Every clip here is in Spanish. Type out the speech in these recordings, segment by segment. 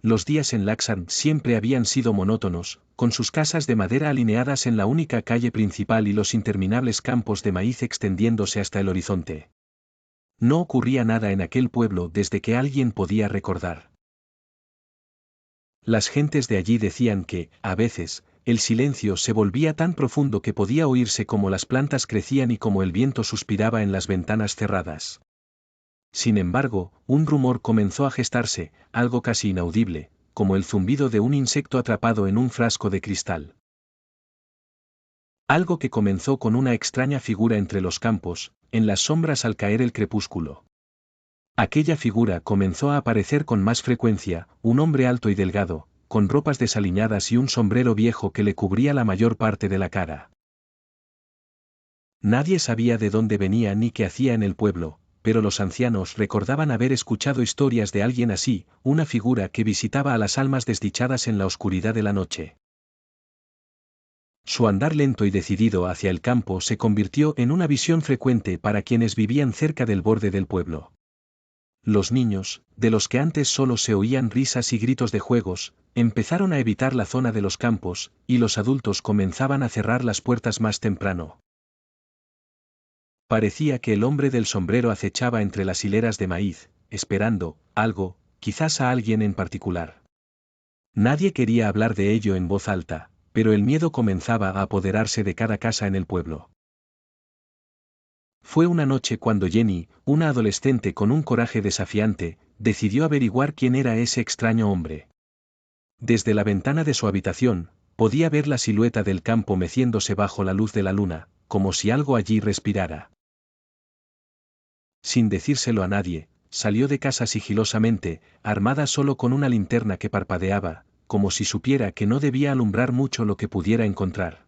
los días en Laxand siempre habían sido monótonos, con sus casas de madera alineadas en la única calle principal y los interminables campos de maíz extendiéndose hasta el horizonte. No ocurría nada en aquel pueblo desde que alguien podía recordar. Las gentes de allí decían que, a veces, el silencio se volvía tan profundo que podía oírse como las plantas crecían y como el viento suspiraba en las ventanas cerradas. Sin embargo, un rumor comenzó a gestarse, algo casi inaudible, como el zumbido de un insecto atrapado en un frasco de cristal. Algo que comenzó con una extraña figura entre los campos, en las sombras al caer el crepúsculo. Aquella figura comenzó a aparecer con más frecuencia, un hombre alto y delgado, con ropas desaliñadas y un sombrero viejo que le cubría la mayor parte de la cara. Nadie sabía de dónde venía ni qué hacía en el pueblo, pero los ancianos recordaban haber escuchado historias de alguien así, una figura que visitaba a las almas desdichadas en la oscuridad de la noche. Su andar lento y decidido hacia el campo se convirtió en una visión frecuente para quienes vivían cerca del borde del pueblo. Los niños, de los que antes solo se oían risas y gritos de juegos, empezaron a evitar la zona de los campos, y los adultos comenzaban a cerrar las puertas más temprano. Parecía que el hombre del sombrero acechaba entre las hileras de maíz, esperando algo, quizás a alguien en particular. Nadie quería hablar de ello en voz alta, pero el miedo comenzaba a apoderarse de cada casa en el pueblo. Fue una noche cuando Jenny, una adolescente con un coraje desafiante, decidió averiguar quién era ese extraño hombre. Desde la ventana de su habitación, podía ver la silueta del campo meciéndose bajo la luz de la luna, como si algo allí respirara. Sin decírselo a nadie, salió de casa sigilosamente, armada solo con una linterna que parpadeaba, como si supiera que no debía alumbrar mucho lo que pudiera encontrar.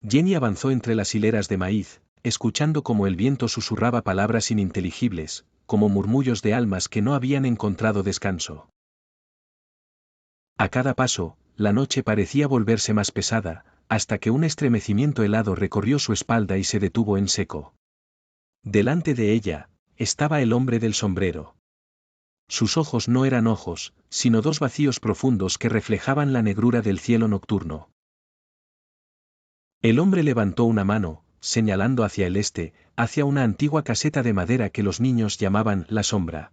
Jenny avanzó entre las hileras de maíz, escuchando como el viento susurraba palabras ininteligibles, como murmullos de almas que no habían encontrado descanso. A cada paso, la noche parecía volverse más pesada, hasta que un estremecimiento helado recorrió su espalda y se detuvo en seco. Delante de ella, estaba el hombre del sombrero. Sus ojos no eran ojos, sino dos vacíos profundos que reflejaban la negrura del cielo nocturno. El hombre levantó una mano, señalando hacia el este, hacia una antigua caseta de madera que los niños llamaban La Sombra.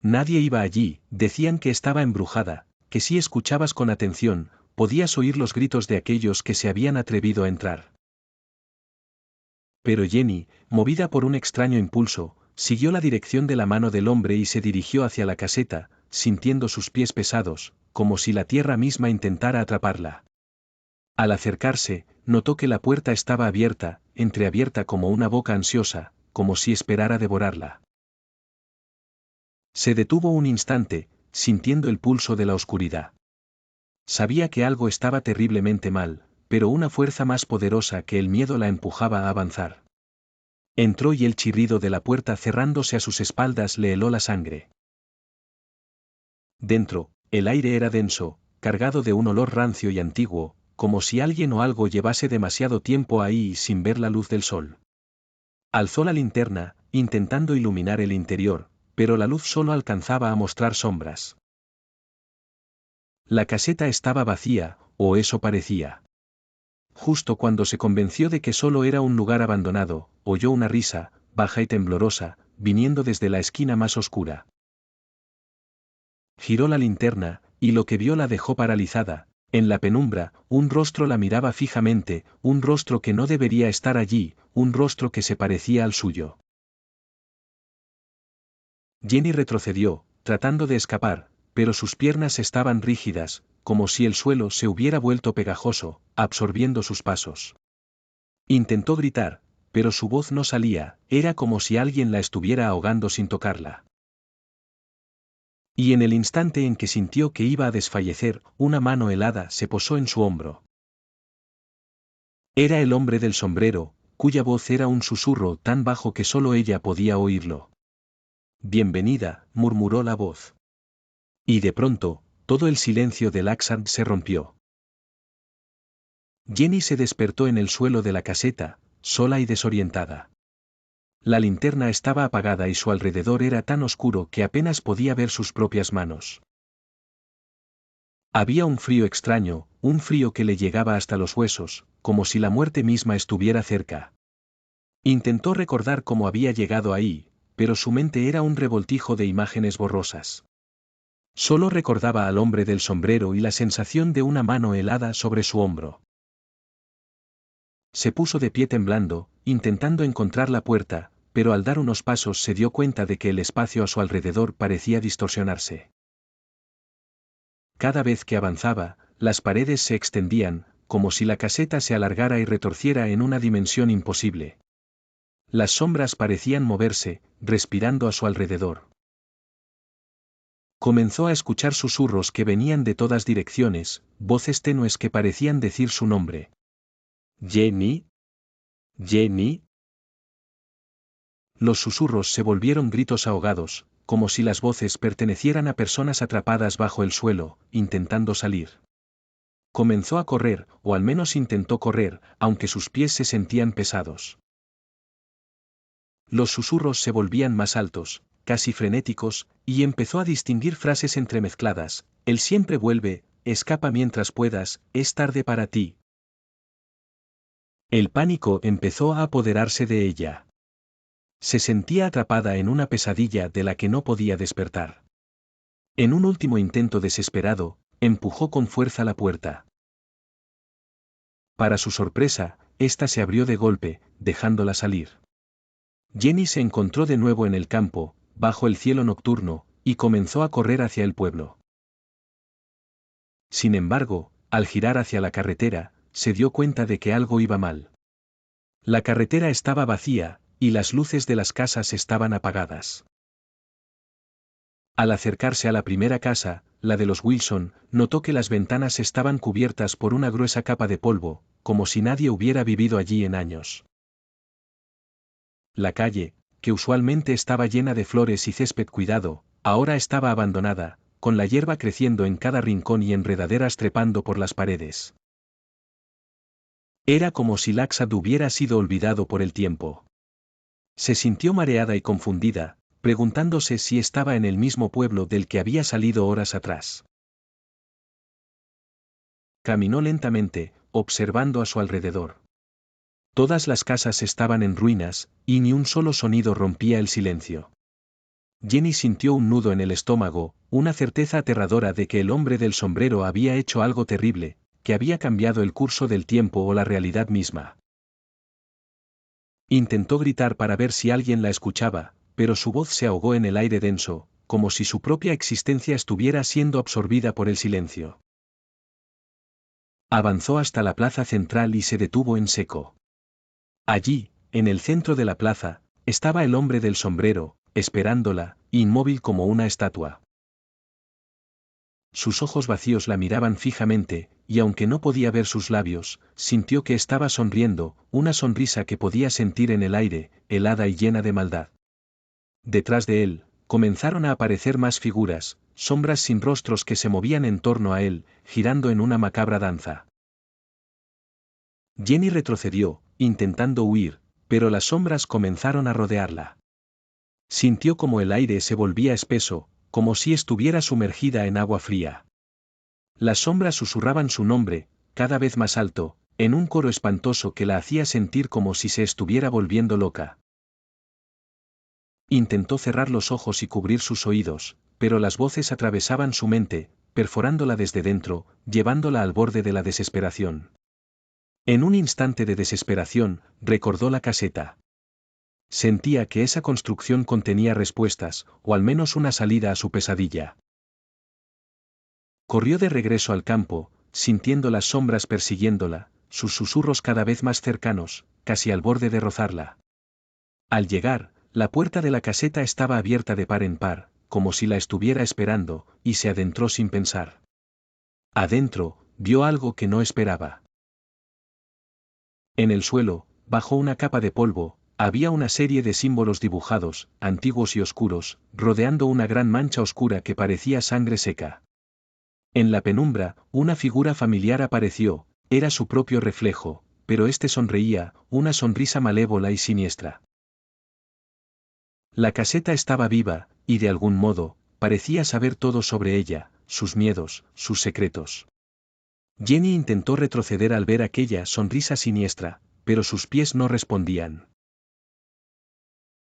Nadie iba allí, decían que estaba embrujada, que si escuchabas con atención, podías oír los gritos de aquellos que se habían atrevido a entrar. Pero Jenny, movida por un extraño impulso, siguió la dirección de la mano del hombre y se dirigió hacia la caseta, sintiendo sus pies pesados, como si la tierra misma intentara atraparla. Al acercarse, notó que la puerta estaba abierta, entreabierta como una boca ansiosa, como si esperara devorarla. Se detuvo un instante, sintiendo el pulso de la oscuridad. Sabía que algo estaba terriblemente mal, pero una fuerza más poderosa que el miedo la empujaba a avanzar. Entró y el chirrido de la puerta cerrándose a sus espaldas le heló la sangre. Dentro, el aire era denso, cargado de un olor rancio y antiguo, como si alguien o algo llevase demasiado tiempo ahí sin ver la luz del sol. Alzó la linterna, intentando iluminar el interior, pero la luz solo alcanzaba a mostrar sombras. La caseta estaba vacía, o eso parecía. Justo cuando se convenció de que solo era un lugar abandonado, oyó una risa, baja y temblorosa, viniendo desde la esquina más oscura. Giró la linterna, y lo que vio la dejó paralizada. En la penumbra, un rostro la miraba fijamente, un rostro que no debería estar allí, un rostro que se parecía al suyo. Jenny retrocedió, tratando de escapar, pero sus piernas estaban rígidas, como si el suelo se hubiera vuelto pegajoso, absorbiendo sus pasos. Intentó gritar, pero su voz no salía, era como si alguien la estuviera ahogando sin tocarla. Y en el instante en que sintió que iba a desfallecer, una mano helada se posó en su hombro. Era el hombre del sombrero, cuya voz era un susurro tan bajo que solo ella podía oírlo. «Bienvenida», murmuró la voz. Y de pronto, todo el silencio de Laxand se rompió. Jenny se despertó en el suelo de la caseta, sola y desorientada. La linterna estaba apagada y su alrededor era tan oscuro que apenas podía ver sus propias manos. Había un frío extraño, un frío que le llegaba hasta los huesos, como si la muerte misma estuviera cerca. Intentó recordar cómo había llegado ahí, pero su mente era un revoltijo de imágenes borrosas. Solo recordaba al hombre del sombrero y la sensación de una mano helada sobre su hombro. Se puso de pie temblando, intentando encontrar la puerta, pero al dar unos pasos se dio cuenta de que el espacio a su alrededor parecía distorsionarse. Cada vez que avanzaba, las paredes se extendían, como si la caseta se alargara y retorciera en una dimensión imposible. Las sombras parecían moverse, respirando a su alrededor. Comenzó a escuchar susurros que venían de todas direcciones, voces tenues que parecían decir su nombre. «Jenny. Jenny». Los susurros se volvieron gritos ahogados, como si las voces pertenecieran a personas atrapadas bajo el suelo, intentando salir. Comenzó a correr, o al menos intentó correr, aunque sus pies se sentían pesados. Los susurros se volvían más altos, casi frenéticos, y empezó a distinguir frases entremezcladas: «Él siempre vuelve, escapa mientras puedas, es tarde para ti». El pánico empezó a apoderarse de ella. Se sentía atrapada en una pesadilla de la que no podía despertar. En un último intento desesperado, empujó con fuerza la puerta. Para su sorpresa, ésta se abrió de golpe, dejándola salir. Jenny se encontró de nuevo en el campo, bajo el cielo nocturno, y comenzó a correr hacia el pueblo. Sin embargo, al girar hacia la carretera, se dio cuenta de que algo iba mal. La carretera estaba vacía, y las luces de las casas estaban apagadas. Al acercarse a la primera casa, la de los Wilson, notó que las ventanas estaban cubiertas por una gruesa capa de polvo, como si nadie hubiera vivido allí en años. La calle, que usualmente estaba llena de flores y césped cuidado, ahora estaba abandonada, con la hierba creciendo en cada rincón y enredaderas trepando por las paredes. Era como si Laxad hubiera sido olvidado por el tiempo. Se sintió mareada y confundida, preguntándose si estaba en el mismo pueblo del que había salido horas atrás. Caminó lentamente, observando a su alrededor. Todas las casas estaban en ruinas, y ni un solo sonido rompía el silencio. Jenny sintió un nudo en el estómago, una certeza aterradora de que el hombre del sombrero había hecho algo terrible, que había cambiado el curso del tiempo o la realidad misma. Intentó gritar para ver si alguien la escuchaba, pero su voz se ahogó en el aire denso, como si su propia existencia estuviera siendo absorbida por el silencio. Avanzó hasta la plaza central y se detuvo en seco. Allí, en el centro de la plaza, estaba el hombre del sombrero, esperándola, inmóvil como una estatua. Sus ojos vacíos la miraban fijamente, y aunque no podía ver sus labios, sintió que estaba sonriendo, una sonrisa que podía sentir en el aire, helada y llena de maldad. Detrás de él, comenzaron a aparecer más figuras, sombras sin rostros que se movían en torno a él, girando en una macabra danza. Jenny retrocedió, intentando huir, pero las sombras comenzaron a rodearla. Sintió como el aire se volvía espeso, como si estuviera sumergida en agua fría. Las sombras susurraban su nombre, cada vez más alto, en un coro espantoso que la hacía sentir como si se estuviera volviendo loca. Intentó cerrar los ojos y cubrir sus oídos, pero las voces atravesaban su mente, perforándola desde dentro, llevándola al borde de la desesperación. En un instante de desesperación, recordó la caseta. Sentía que esa construcción contenía respuestas, o al menos una salida a su pesadilla. Corrió de regreso al campo, sintiendo las sombras persiguiéndola, sus susurros cada vez más cercanos, casi al borde de rozarla. Al llegar, la puerta de la caseta estaba abierta de par en par, como si la estuviera esperando, y se adentró sin pensar. Adentro, vio algo que no esperaba. En el suelo, bajo una capa de polvo, había una serie de símbolos dibujados, antiguos y oscuros, rodeando una gran mancha oscura que parecía sangre seca. En la penumbra, una figura familiar apareció, era su propio reflejo, pero este sonreía, una sonrisa malévola y siniestra. La caseta estaba viva, y de algún modo, parecía saber todo sobre ella, sus miedos, sus secretos. Jenny intentó retroceder al ver aquella sonrisa siniestra, pero sus pies no respondían.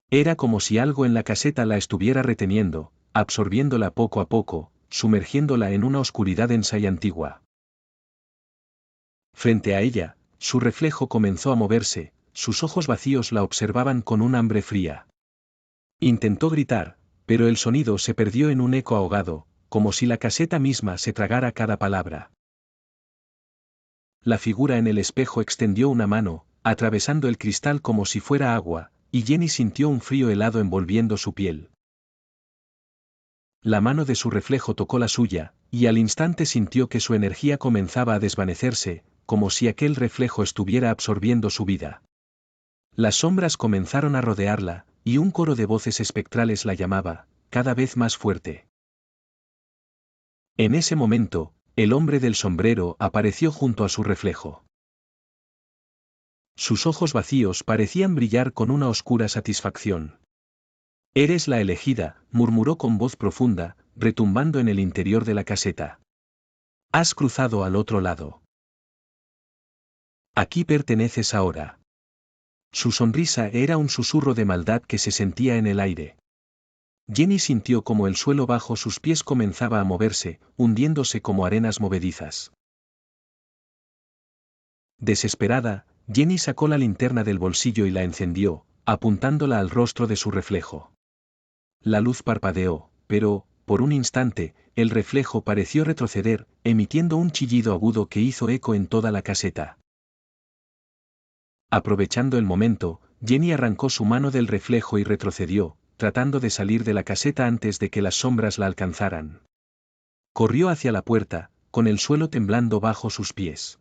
Era como si algo en la caseta la estuviera reteniendo, absorbiéndola poco a poco, sumergiéndola en una oscuridad densa y antigua. Frente a ella, su reflejo comenzó a moverse, sus ojos vacíos la observaban con un hambre fría. Intentó gritar, pero el sonido se perdió en un eco ahogado, como si la caseta misma se tragara cada palabra. La figura en el espejo extendió una mano, atravesando el cristal como si fuera agua, y Jenny sintió un frío helado envolviendo su piel. La mano de su reflejo tocó la suya, y al instante sintió que su energía comenzaba a desvanecerse, como si aquel reflejo estuviera absorbiendo su vida. Las sombras comenzaron a rodearla, y un coro de voces espectrales la llamaba, cada vez más fuerte. En ese momento, el hombre del sombrero apareció junto a su reflejo. Sus ojos vacíos parecían brillar con una oscura satisfacción. «Eres la elegida», murmuró con voz profunda, retumbando en el interior de la caseta. «Has cruzado al otro lado. Aquí perteneces ahora». Su sonrisa era un susurro de maldad que se sentía en el aire. Jenny sintió como el suelo bajo sus pies comenzaba a moverse, hundiéndose como arenas movedizas. Desesperada, Jenny sacó la linterna del bolsillo y la encendió, apuntándola al rostro de su reflejo. La luz parpadeó, pero, por un instante, el reflejo pareció retroceder, emitiendo un chillido agudo que hizo eco en toda la caseta. Aprovechando el momento, Jenny arrancó su mano del reflejo y retrocedió, tratando de salir de la caseta antes de que las sombras la alcanzaran. Corrió hacia la puerta, con el suelo temblando bajo sus pies.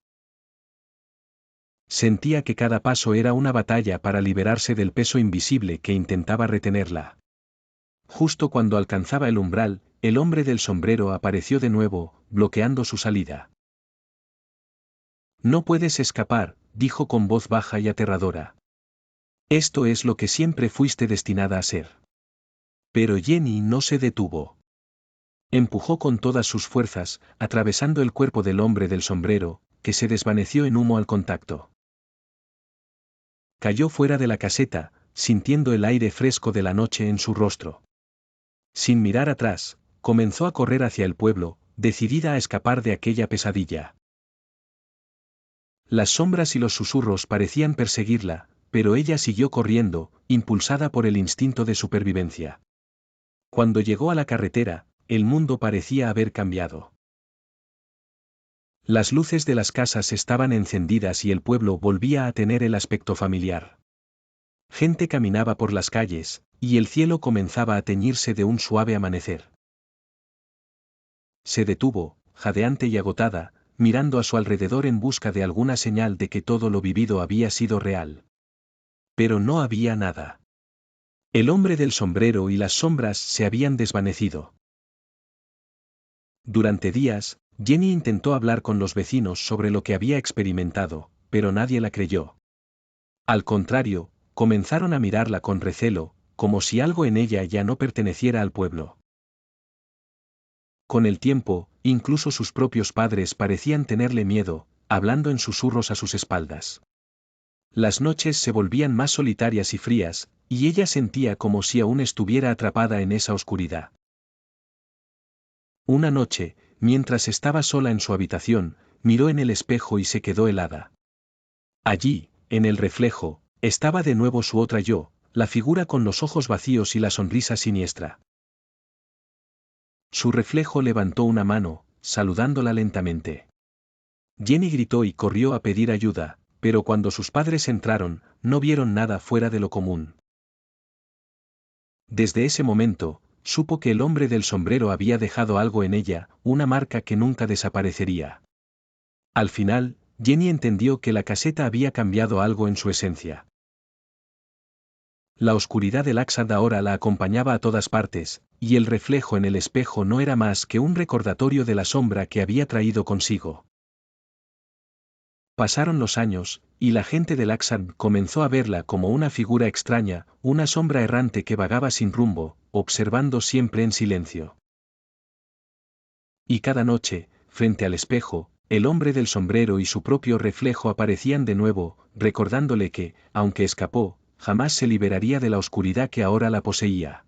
Sentía que cada paso era una batalla para liberarse del peso invisible que intentaba retenerla. Justo cuando alcanzaba el umbral, el hombre del sombrero apareció de nuevo, bloqueando su salida. «No puedes escapar», dijo con voz baja y aterradora. «Esto es lo que siempre fuiste destinada a ser». Pero Jenny no se detuvo. Empujó con todas sus fuerzas, atravesando el cuerpo del hombre del sombrero, que se desvaneció en humo al contacto. Cayó fuera de la caseta, sintiendo el aire fresco de la noche en su rostro. Sin mirar atrás, comenzó a correr hacia el pueblo, decidida a escapar de aquella pesadilla. Las sombras y los susurros parecían perseguirla, pero ella siguió corriendo, impulsada por el instinto de supervivencia. Cuando llegó a la carretera, el mundo parecía haber cambiado. Las luces de las casas estaban encendidas y el pueblo volvía a tener el aspecto familiar. Gente caminaba por las calles, y el cielo comenzaba a teñirse de un suave amanecer. Se detuvo, jadeante y agotada, mirando a su alrededor en busca de alguna señal de que todo lo vivido había sido real. Pero no había nada. El hombre del sombrero y las sombras se habían desvanecido. Durante días, Jenny intentó hablar con los vecinos sobre lo que había experimentado, pero nadie la creyó. Al contrario, comenzaron a mirarla con recelo, como si algo en ella ya no perteneciera al pueblo. Con el tiempo, incluso sus propios padres parecían tenerle miedo, hablando en susurros a sus espaldas. Las noches se volvían más solitarias y frías, y ella sentía como si aún estuviera atrapada en esa oscuridad. Una noche, mientras estaba sola en su habitación, miró en el espejo y se quedó helada. Allí, en el reflejo, estaba de nuevo su otra yo, la figura con los ojos vacíos y la sonrisa siniestra. Su reflejo levantó una mano, saludándola lentamente. Jenny gritó y corrió a pedir ayuda, pero cuando sus padres entraron, no vieron nada fuera de lo común. Desde ese momento, supo que el hombre del sombrero había dejado algo en ella, una marca que nunca desaparecería. Al final, Jenny entendió que la caseta había cambiado algo en su esencia. La oscuridad del Axad ahora la acompañaba a todas partes, y el reflejo en el espejo no era más que un recordatorio de la sombra que había traído consigo. Pasaron los años, y la gente de Laxan comenzó a verla como una figura extraña, una sombra errante que vagaba sin rumbo, observando siempre en silencio. Y cada noche, frente al espejo, el hombre del sombrero y su propio reflejo aparecían de nuevo, recordándole que, aunque escapó, jamás se liberaría de la oscuridad que ahora la poseía.